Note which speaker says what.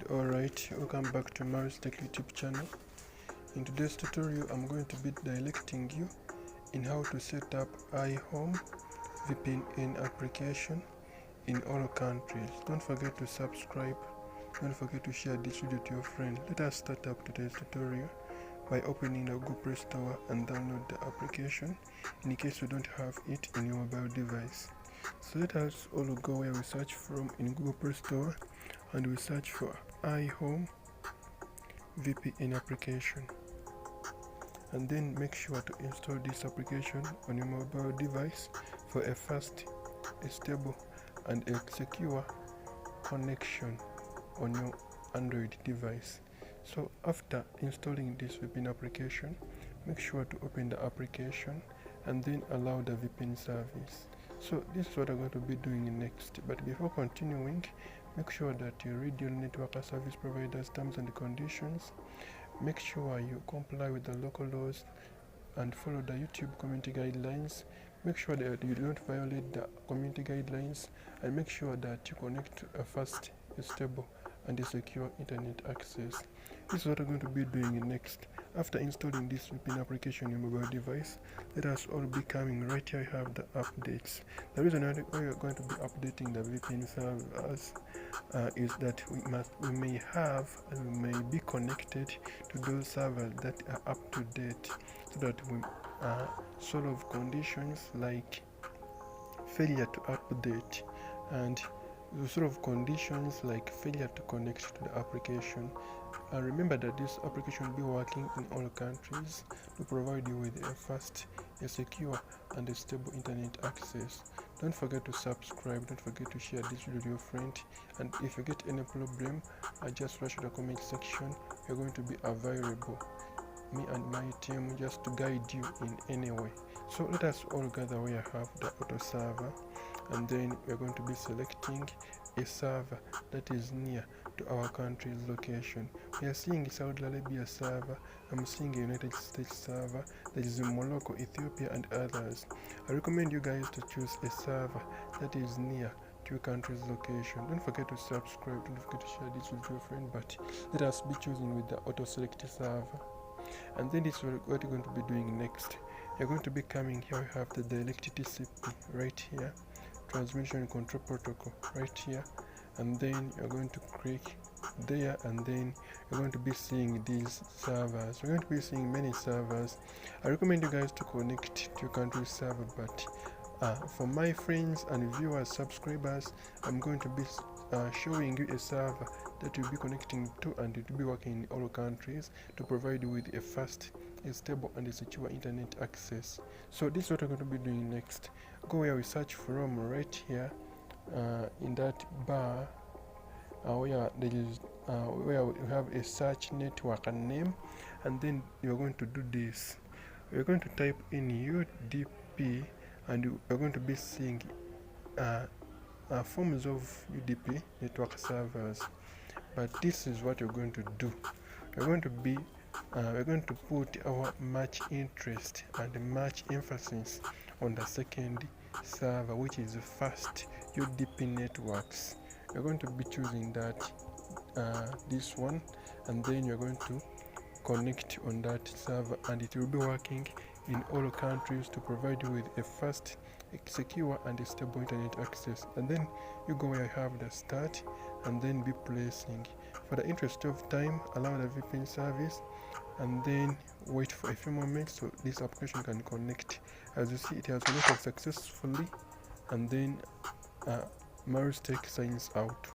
Speaker 1: Alright, welcome back to Maris Tech YouTube channel. In today's tutorial, I'm going to be directing you in how to set up iHome VPN application in all countries. Don't forget to subscribe, don't forget to share this video to your friend. Let us start up today's tutorial by opening the Google Play Store and download the application in case you don't have it in your mobile device. So let us all go where we search from in Google Play Store and we search for iHome VPN application, and then make sure to install this application on your mobile device for a fast, a stable and a secure connection on your Android device. So after installing this VPN application, make sure to open the application and then allow the VPN service. So this is what I'm going to be doing next, but before continuing, make sure that you read your network service provider's terms and conditions. Make sure you comply with the local laws and follow the YouTube community guidelines. Make sure that you don't violate the community guidelines, and make sure that you connect to a fast, a stable and a secure internet access. This is what I'm going to be doing next. After installing this VPN application on your mobile device, let us all be coming. Right here I have the updates. The reason why we are going to be updating the VPN servers is that we may have and we may be connected to those servers that are up to date, so that we solve conditions like failure to update and the sort of conditions like failure to connect to the application. Remember that this application will be working in all countries to provide you with a fast, a secure and a stable internet access. Don't forget to subscribe, don't forget to share this video to your friend, and if you get any problem, just rush to the comment section. We're going to be available, me and my team, just to guide you in any way. So let us all gather where I have the auto server, and then we're going to be selecting a server that is near to our country's location. We are seeing Saudi Arabia server, I'm seeing a United States server that is in Morocco, Ethiopia and others. I recommend you guys to choose a server that is near to your country's location. Don't forget to subscribe, don't forget to share this with your friend, but let us be choosing with the auto select server. And then this is what you're going to be doing next. You're going to be coming here, we have the direct TCP right here, transmission control protocol right here, and then you're going to click there, and then you're going to be seeing these servers. You're going to be seeing many servers. I recommend you guys to connect to your country's server, but for my friends and viewers, subscribers, I'm going to be showing you a server that you'll be connecting to, and it will be working in all countries to provide you with a fast, a stable and a secure internet access. So this is what I'm going to be doing next. Go where we search from right here in that bar where there is where we have a search network name, and then you're going to do this. We're going to type in UDP, and we're going to be seeing forms of UDP network servers. But this is what you're going to do. We're going to put our much interest and much emphasis on the second server, which is fast UDP networks. We're going to be choosing that this one, and then you're going to connect on that server, and it will be working in all countries to provide you with a fast, secure and stable internet access. And then you go where you have the start and then be placing. For the interest of time, allow the VPN service and then wait for a few moments so this application can connect. As you see, it has connected successfully, and then Maris Tech signs out.